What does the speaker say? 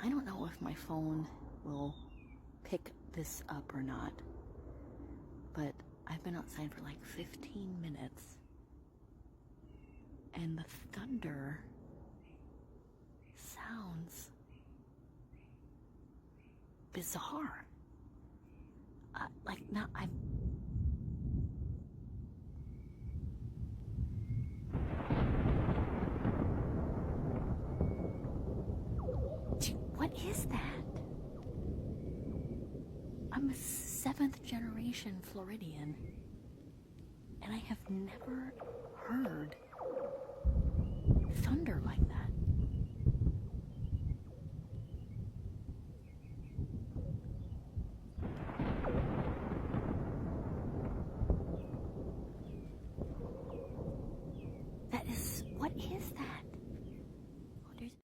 I don't know if my phone will pick this up or not, but I've been outside for like 15 minutes and the thunder sounds bizarre. What is that? I'm a 7th generation Floridian, and I have never heard